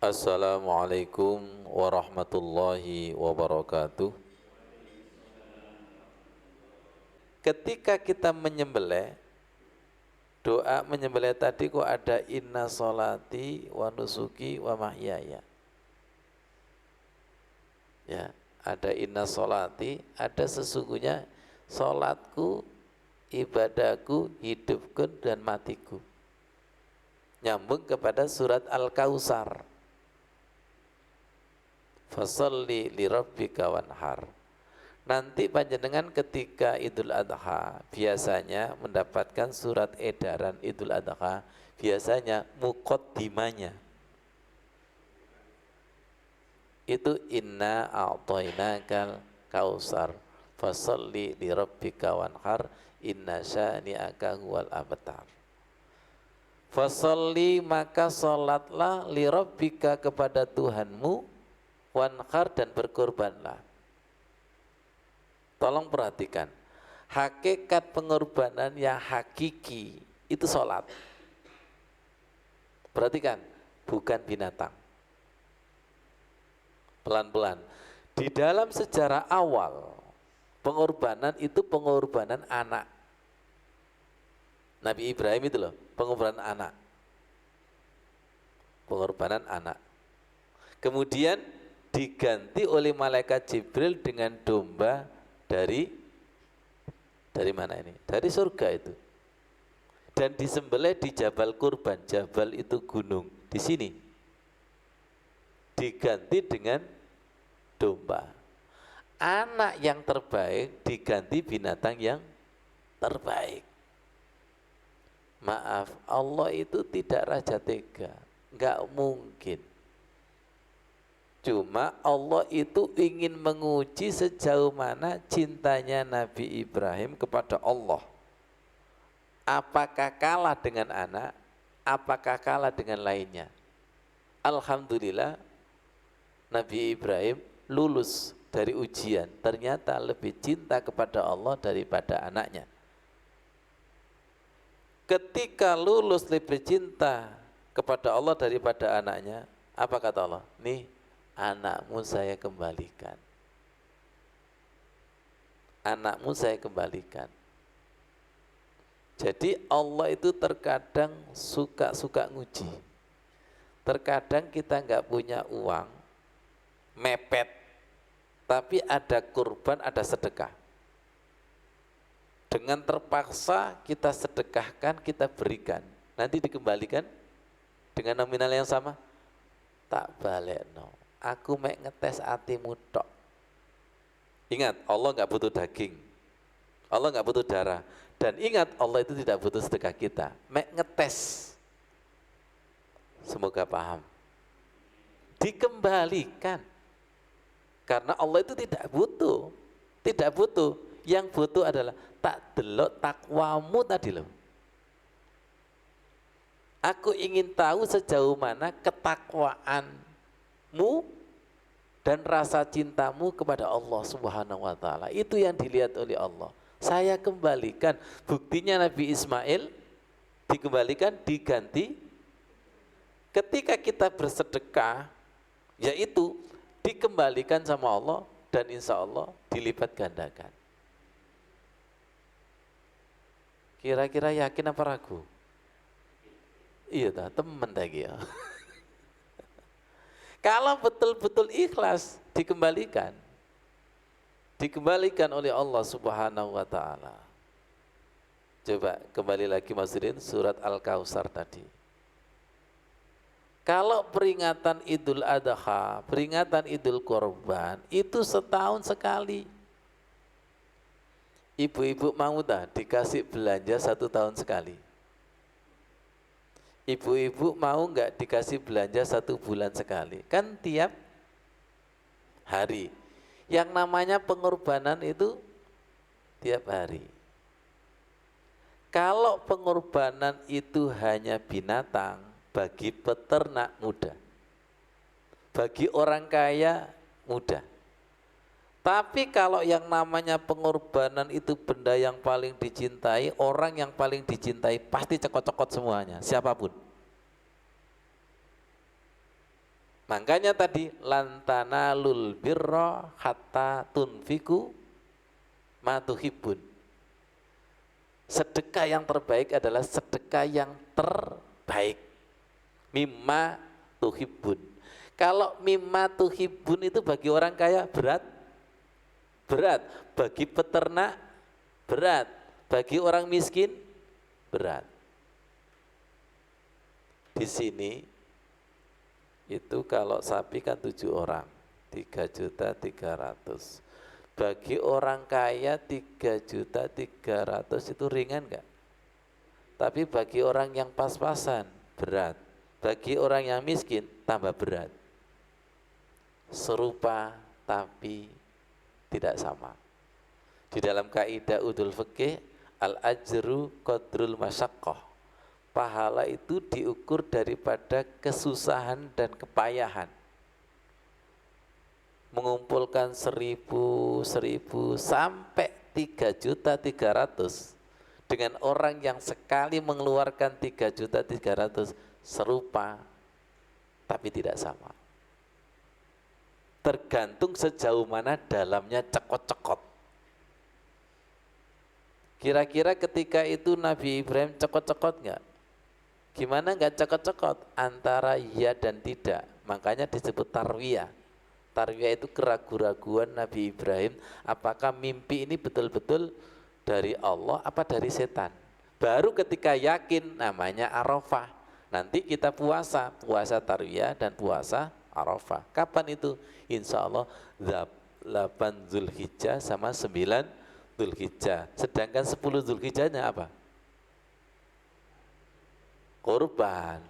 Assalamualaikum warahmatullahi wabarakatuh. Ketika kita menyembelih, doa menyembelih tadi kok ada inna sholati wa nusuki wa mahyaya. Ya, ada inna sholati, ada sesungguhnya sholatku, ibadahku, hidupku dan matiku. Nyambung kepada surat Al-Kautsar. Fasholli li rabbika wanhar. Nanti panjenengan ketika Idul Adha biasanya mendapatkan surat edaran Idul Adha, biasanya muqaddimanya itu inna a'tainakal kautsar fasholli li rabbika wanhar inna syani'aka huwal abtar. Fasholli maka salatlah li rabbika kepada Tuhanmu, wanhar dan berkorbanlah. Tolong perhatikan, hakikat pengorbanan yang hakiki itu sholat. Perhatikan, bukan binatang. Pelan-pelan. Di dalam sejarah awal, pengorbanan itu pengorbanan anak. Nabi Ibrahim itu loh, pengorbanan anak. Pengorbanan anak. Kemudian diganti oleh malaikat Jibril dengan domba dari mana ini? Dari surga itu. Dan disembelih di Jabal Kurban. Jabal itu gunung di sini. Diganti dengan domba. Anak yang terbaik diganti binatang yang terbaik. Maaf, Allah itu tidak raja tega. Enggak mungkin. Cuma Allah itu ingin menguji sejauh mana cintanya Nabi Ibrahim kepada Allah. Apakah kalah dengan anak? Apakah kalah dengan lainnya? Alhamdulillah Nabi Ibrahim lulus dari ujian. Ternyata lebih cinta kepada Allah daripada anaknya. Ketika lulus lebih cinta kepada Allah daripada anaknya, apa kata Allah? Nih, anakmu saya kembalikan. Anakmu saya kembalikan. Jadi Allah itu terkadang suka nguji. Terkadang kita nggak punya uang, mepet, tapi ada kurban, ada sedekah. Dengan terpaksa kita sedekahkan, kita berikan. Nanti dikembalikan dengan nominal yang sama. Tak balik no. Aku mek ngetes hatimu tok. Ingat, Allah nggak butuh daging, Allah nggak butuh darah, dan ingat Allah itu tidak butuh sedekah kita. Mek ngetes. Semoga paham. Dikembalikan, karena Allah itu tidak butuh, tidak butuh. Yang butuh adalah tak delok takwamu tadi loh. Aku ingin tahu sejauh mana ketakwaanmu dan rasa cintamu kepada Allah Subhanahu wa taala. Itu yang dilihat oleh Allah. Saya kembalikan. Buktinya Nabi Ismail dikembalikan, diganti. Ketika kita bersedekah, yaitu dikembalikan sama Allah dan insya Allah dilipat gandakan. Kira-kira yakin apa ragu? Iya dah, temen lagi ya. Kalau betul-betul ikhlas, dikembalikan. Dikembalikan oleh Allah Subhanahu wa taala. Coba kembali lagi Masrin surat Al-Kautsar tadi. Kalau peringatan Idul Adha, peringatan Idul Kurban itu setahun sekali. Ibu-ibu mau tak dikasih belanja 1 tahun sekali? Ibu-ibu mau nggak dikasih belanja 1 bulan sekali? Kan tiap hari. Yang namanya pengorbanan itu tiap hari. Kalau pengorbanan itu hanya binatang, bagi peternak mudah, bagi orang kaya mudah. Tapi kalau yang namanya pengorbanan itu benda yang paling dicintai, orang yang paling dicintai pasti cekot-cekot semuanya, siapapun. Makanya tadi lantana lul birra hatta tunfiku ma tuhibbun. Sedekah yang terbaik adalah sedekah yang terbaik. Mimma tuhibbun. Kalau mimma tuhibbun itu bagi orang kaya berat, berat. Bagi peternak berat. Bagi orang miskin berat. Di sini itu kalau sapi kan 7 orang, 3.300.000. Bagi orang kaya 3.300.000 itu ringan enggak? Tapi bagi orang yang pas-pasan berat. Bagi orang yang miskin tambah berat. Serupa tapi tidak sama. Di dalam kaidah udzul fikih, al-ajru qadrul masyaqqah. Pahala itu diukur daripada kesusahan dan kepayahan. Mengumpulkan 1.000 sampai 3.300.000 dengan orang yang sekali mengeluarkan 3.300.000 serupa tapi tidak sama. Tergantung sejauh mana dalamnya cekot-cekot. Kira-kira ketika itu Nabi Ibrahim cekot-cekot enggak? Gimana enggak cekot-cekot? Antara ya dan tidak. Makanya disebut tarwiyah. Tarwiyah itu keraguan-raguan Nabi Ibrahim, apakah mimpi ini betul-betul dari Allah apa dari setan. Baru ketika yakin namanya Arafah. Nanti kita puasa tarwiyah dan puasa Arafah. Kapan itu? Insya Allah 8 Zulhijjah sama 9 Zulhijjah. Sedangkan 10 Zulhijjahnya apa? Kurban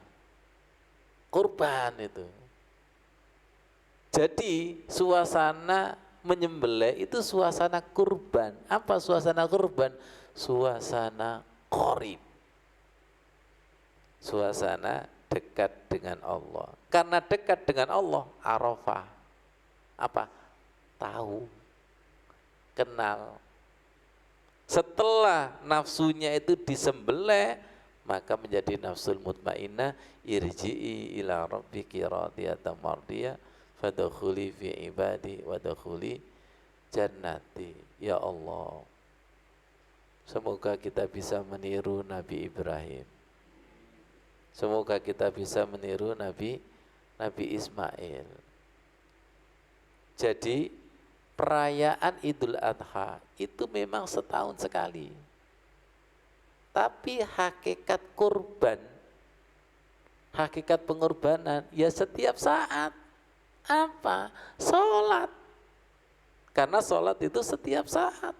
itu. Jadi suasana menyembelih itu suasana kurban. Apa suasana kurban? Suasana qorib. Suasana dekat dengan Allah. Karena dekat dengan Allah, Arafah. Apa? Tahu. Kenal. Setelah nafsunya itu disembelih, maka menjadi nafsul mutmainnah, irji'i ila rabbiki radiyatan mardiyah fadkhuli fi ibadi wadkhuli jannati. Ya Allah, semoga kita bisa meniru Nabi Ibrahim. Semoga kita bisa meniru Nabi Ismail. Jadi perayaan Idul Adha itu memang setahun sekali. Tapi hakikat kurban, hakikat pengorbanan ya setiap saat. Apa? Sholat. Karena sholat itu setiap saat.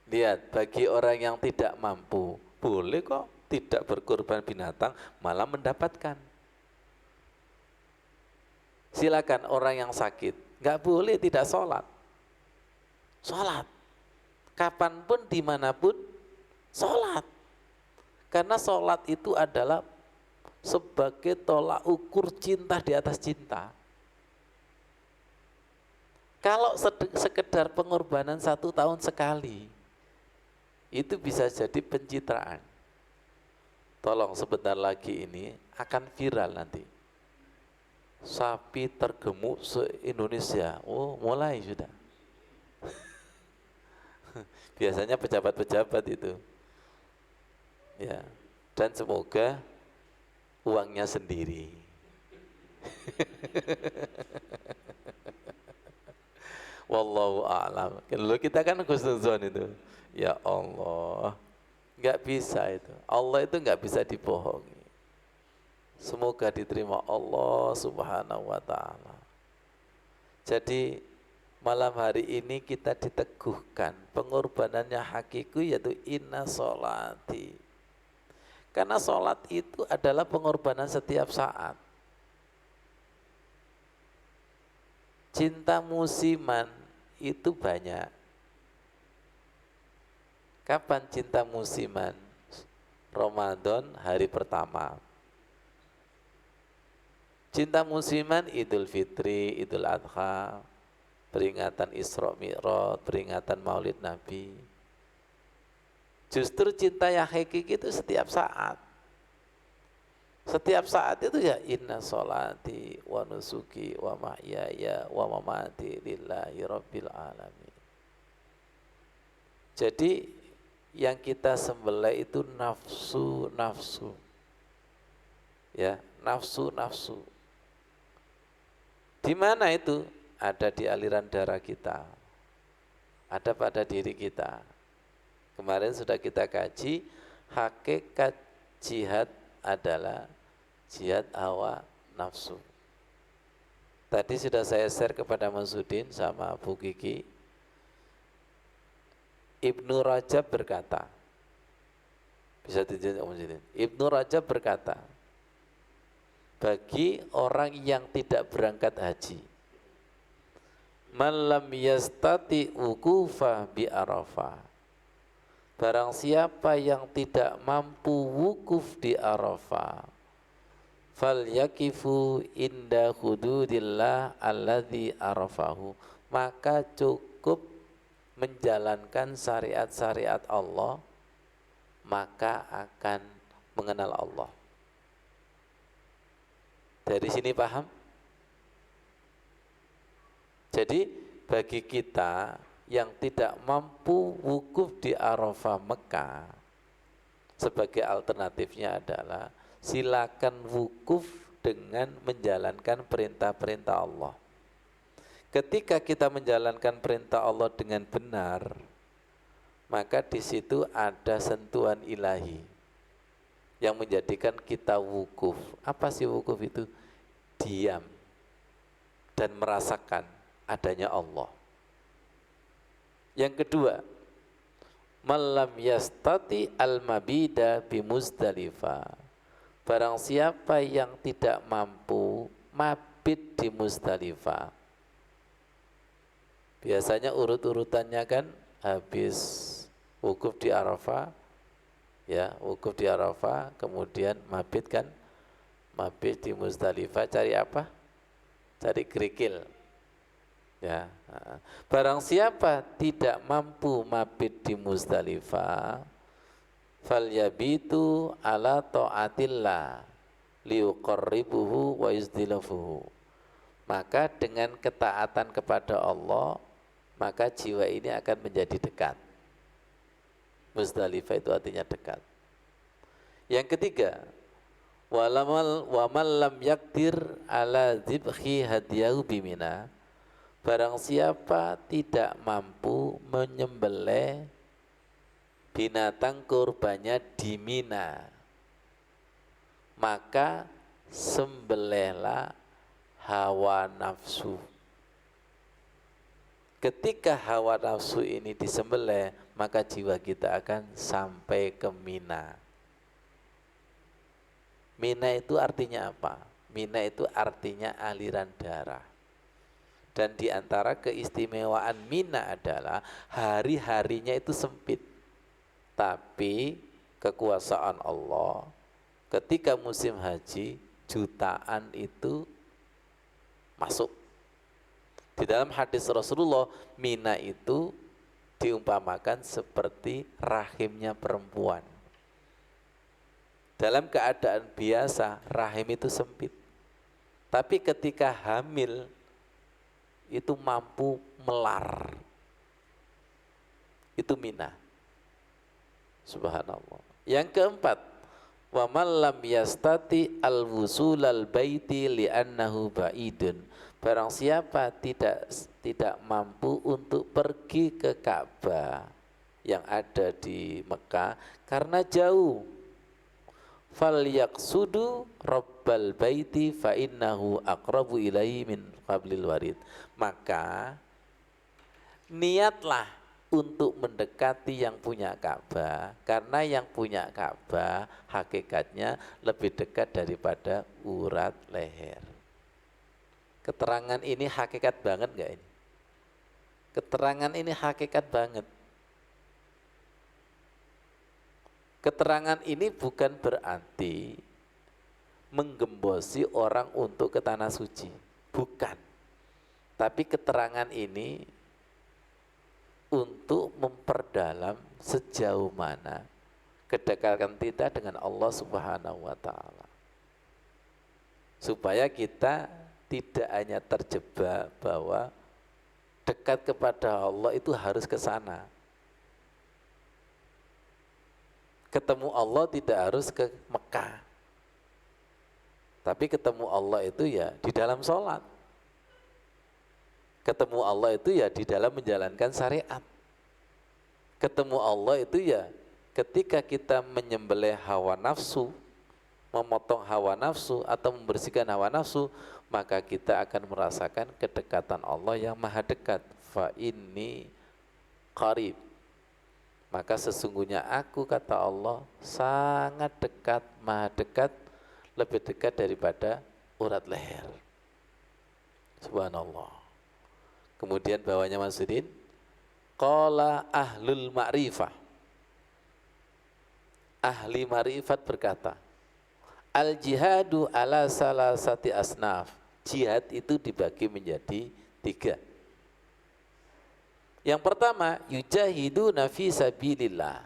Lihat, bagi orang yang tidak mampu, boleh kok tidak berkorban binatang, malah mendapatkan. Silakan orang yang sakit, nggak boleh tidak sholat. Sholat. Kapanpun, dimanapun, sholat. Karena sholat itu adalah sebagai tolak ukur cinta di atas cinta. Kalau sekedar pengorbanan 1 tahun sekali, itu bisa jadi pencitraan. Tolong sebentar lagi ini akan viral nanti. Sapi tergemuk se-Indonesia. Oh, mulai sudah. Biasanya pejabat-pejabat itu. Ya. Dan semoga uangnya sendiri. Wallahu a'lam. Kalau kita kan khusnuzon itu. Ya Allah, nggak bisa itu. Allah itu nggak bisa dibohongi. Semoga diterima Allah Subhanahu wa ta'ala. Jadi malam hari ini kita diteguhkan pengorbanannya hakiki, yaitu inna sholati. Karena sholat itu adalah pengorbanan setiap saat. Cinta musiman itu banyak. Kapan cinta musiman? Ramadan hari pertama. Cinta musiman Idul Fitri, Idul Adha, peringatan Isra Mi'raj, peringatan Maulid Nabi. Justru cinta yang hakiki itu setiap saat. Setiap saat itu ya inna sholati wa nusuki wa mahyaya wa mamati lillahi rabbil alamin. Jadi yang kita sembelih itu nafsu-nafsu. Ya, nafsu-nafsu. Di mana itu? Ada di aliran darah kita. Ada pada diri kita. Kemarin sudah kita kaji, hakikat jihad adalah jihad hawa nafsu. Tadi sudah saya share kepada Mas Udin sama Bu Kiki. Ibnu Rajab berkata, bisa dijelaskan Mas Udin. Ibnu Rajab berkata, bagi orang yang tidak berangkat haji, man lam yastati wukufa bi Arafah, barang siapa yang tidak mampu wukuf di Arafah, fal yakifu inda hududillah alladzi arafahu, maka cukup menjalankan syariat-syariat Allah, maka akan mengenal Allah. Dari sini paham? Jadi bagi kita yang tidak mampu wukuf di Arafah Mekah, sebagai alternatifnya adalah silakan wukuf dengan menjalankan perintah-perintah Allah. Ketika kita menjalankan perintah Allah dengan benar, maka di situ ada sentuhan ilahi yang menjadikan kita wukuf. Apa sih wukuf itu? Diam dan merasakan adanya Allah. Yang kedua, malam yastati al-mabida bi Muzdalifah, barang siapa yang tidak mampu mabit di Muzdalifah. Biasanya urut-urutannya kan habis wukuf di Arafah, ya wukuf di Arafah, kemudian mabit kan, mabit di Muzdalifah. Cari apa? Cari kerikil. Ya, barang siapa tidak mampu mabit di Muzdalifah, falyabitu ala ta'atillah liuqarribuhu wa yuzdilafuhu, maka dengan ketaatan kepada Allah, maka jiwa ini akan menjadi dekat. Muzdalifah itu artinya dekat. Yang ketiga, wa man lam yakdir ala dzibhi hadiyahu bimina, barang siapa tidak mampu menyembelih binatang kurbannya di Mina, maka sembelihlah hawa nafsu. Ketika hawa nafsu ini disembelih, maka jiwa kita akan sampai ke Mina. Mina itu artinya apa? Mina itu artinya aliran darah. Dan di antara keistimewaan Mina adalah hari-harinya itu sempit. Tapi kekuasaan Allah, ketika musim haji, jutaan itu masuk. Di dalam hadis Rasulullah, Mina itu diumpamakan seperti rahimnya perempuan. Dalam keadaan biasa, rahim itu sempit. Tapi ketika hamil, itu mampu melar. Itu Mina. Subhanallah. Yang keempat, wa man lam yastati al-wusul al-baiti li'annahu ba'idun, barang siapa tidak mampu untuk pergi ke Ka'bah yang ada di Mekah karena jauh, falyaqsudu rabbal baiti fa innahu aqrabu ilaihi min qablil warid, maka niatlah untuk mendekati yang punya Ka'bah, karena yang punya Ka'bah hakikatnya lebih dekat daripada urat leher. Keterangan ini hakikat banget enggak ini? Keterangan ini hakikat banget. Keterangan ini bukan berarti menggembosi orang untuk ke tanah suci, bukan. Tapi keterangan ini untuk memperdalam sejauh mana kedekatan kita dengan Allah Subhanahu wa taala. supaya kita tidak hanya terjebak bahwa dekat kepada Allah itu harus ke sana. Ketemu Allah tidak harus ke Mekah, tapi ketemu Allah itu ya di dalam sholat. Ketemu Allah itu ya di dalam menjalankan syariat. Ketemu Allah itu ya ketika kita menyembelih hawa nafsu, memotong hawa nafsu atau membersihkan hawa nafsu, maka kita akan merasakan kedekatan Allah yang maha dekat. Fa inni qarib. Maka sesungguhnya aku, kata Allah, sangat dekat, maha dekat, lebih dekat daripada urat leher. Subhanallah. Kemudian bawahnya Masudin, qala ahlul ma'rifah. Ahli ma'rifat berkata, al jihadu ala salasati asnaf. Jihad itu dibagi menjadi 3. Yang pertama, yujahiduna fi sabilillah.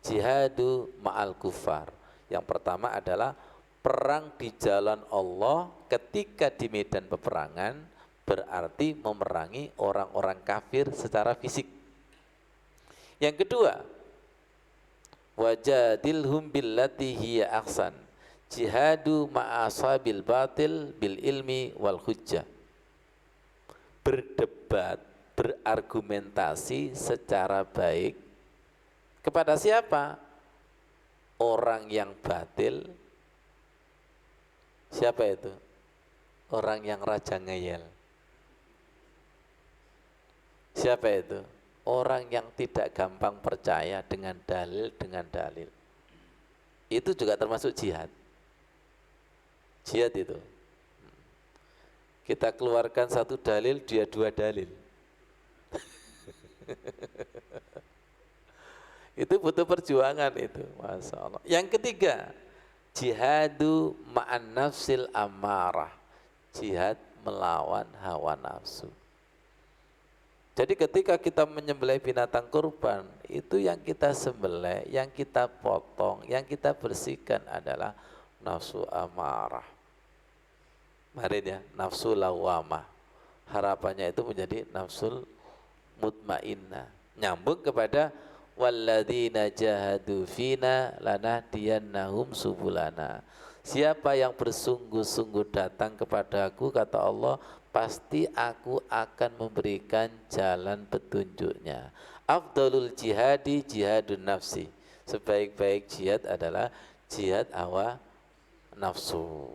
Jihadu ma'al kufar. Yang pertama adalah perang di jalan Allah ketika di medan peperangan, berarti memerangi orang-orang kafir secara fisik. Yang kedua, wajadilhum billati hiya ahsan. Jihadu ma'asabil batil bil ilmi wal hujjah. Berdebat, berargumentasi secara baik kepada siapa? Orang yang batil. Siapa itu? Orang yang raja ngeyel. Siapa itu? Orang yang tidak gampang percaya dengan dalil. Itu juga termasuk jihad. Jihad itu. Kita keluarkan 1 dalil, dia 2 dalil. Itu butuh perjuangan itu, Masya Allah. Yang ketiga, jihadu ma'an nafsil amarah. Jihad melawan hawa nafsu. Jadi ketika kita menyembelih binatang kurban, itu yang kita sembelih, yang kita potong, yang kita bersihkan adalah nafsu amarah. Kemarin ya, nafsu lawamah. Harapannya itu menjadi nafsul mutmainnah. Nyambung kepada walladzina jahadu fina lanahdiyannahum subulana. Siapa yang bersungguh-sungguh datang kepadaku, kata Allah, pasti aku akan memberikan jalan petunjuknya. Afdalul jihadi jihadun nafsi. Sebaik-baik jihad adalah jihad hawa nafsu.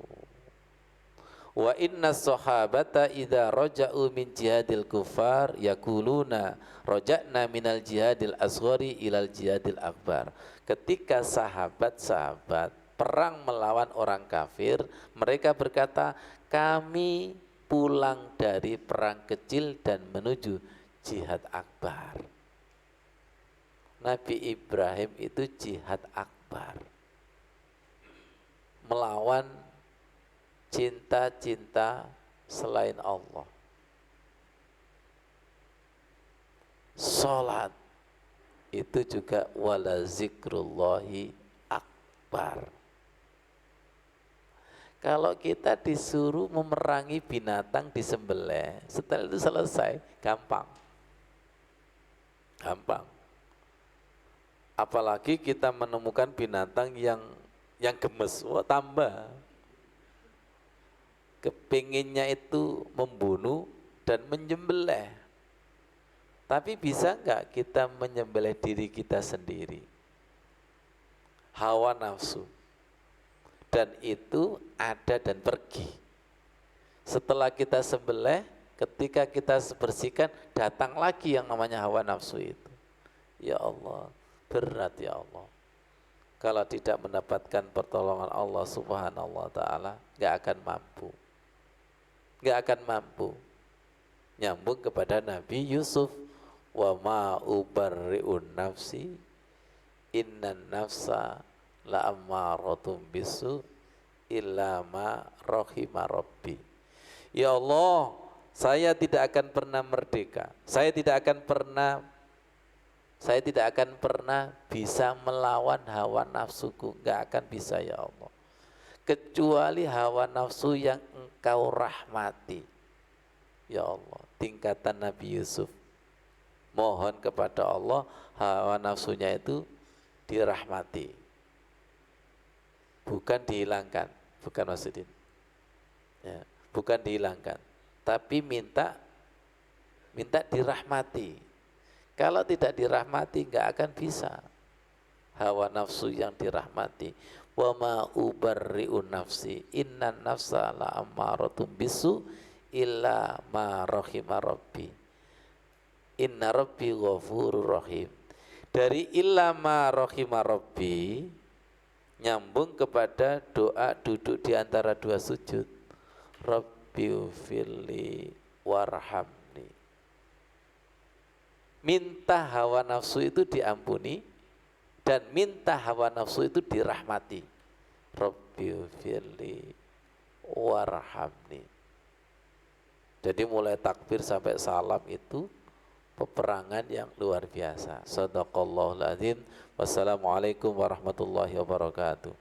Wa inna sahabata idza raja'u min jihadil kufar yaquluna raja'na minal jihadil asghari ilal jihadil akbar. Ketika sahabat-sahabat perang melawan orang kafir, mereka berkata, kami pulang dari perang kecil dan menuju jihad akbar. Nabi Ibrahim itu jihad akbar, melawan cinta-cinta selain Allah. Salat itu juga wala zikrullahi akbar. Kalau kita disuruh memerangi binatang disembelih, setelah itu selesai, gampang. Gampang. Apalagi kita menemukan binatang yang gemes, wah tambah. Kepinginnya itu membunuh dan menyembelih. Tapi bisa enggak kita menyembelih diri kita sendiri? Hawa nafsu. Dan itu ada dan pergi. Setelah kita sembelih, ketika kita bersihkan, datang lagi yang namanya hawa nafsu itu. Ya Allah, berat ya Allah. Kalau tidak mendapatkan pertolongan Allah subhanahu wa ta'ala, gak akan mampu. Gak akan mampu. Nyambung kepada Nabi Yusuf. Wa ma ubarri'un nafsi, innan nafsa la'ammaratun bisu illa ma rahima rabbi. Ya Allah, saya tidak akan pernah merdeka. Saya tidak akan pernah bisa melawan hawa nafsuku. Enggak akan bisa ya Allah. kecuali hawa nafsu yang engkau rahmati. Ya Allah, tingkatan Nabi Yusuf. Mohon kepada Allah hawa nafsunya itu dirahmati, bukan dihilangkan, bukan maksudin. Ya, bukan dihilangkan, tapi minta dirahmati. Kalau tidak dirahmati nggak akan bisa hawa nafsu yang dirahmati. Wa ma ubarri'u nafsi innan nafsa la ammaratun bisu illa ma rahima rabbi inna rabbi ghafurur rahim. Dari illa ma rahima rabbi nyambung kepada doa duduk di antara dua sujud. Rabbi ufirli warhamni. Minta hawa nafsu itu diampuni dan minta hawa nafsu itu dirahmati. Rabbi ufirli warhamni. Jadi mulai takbir sampai salam itu peperangan yang luar biasa. Shadaqallahul adzim. Wassalamualaikum warahmatullahi wabarakatuh.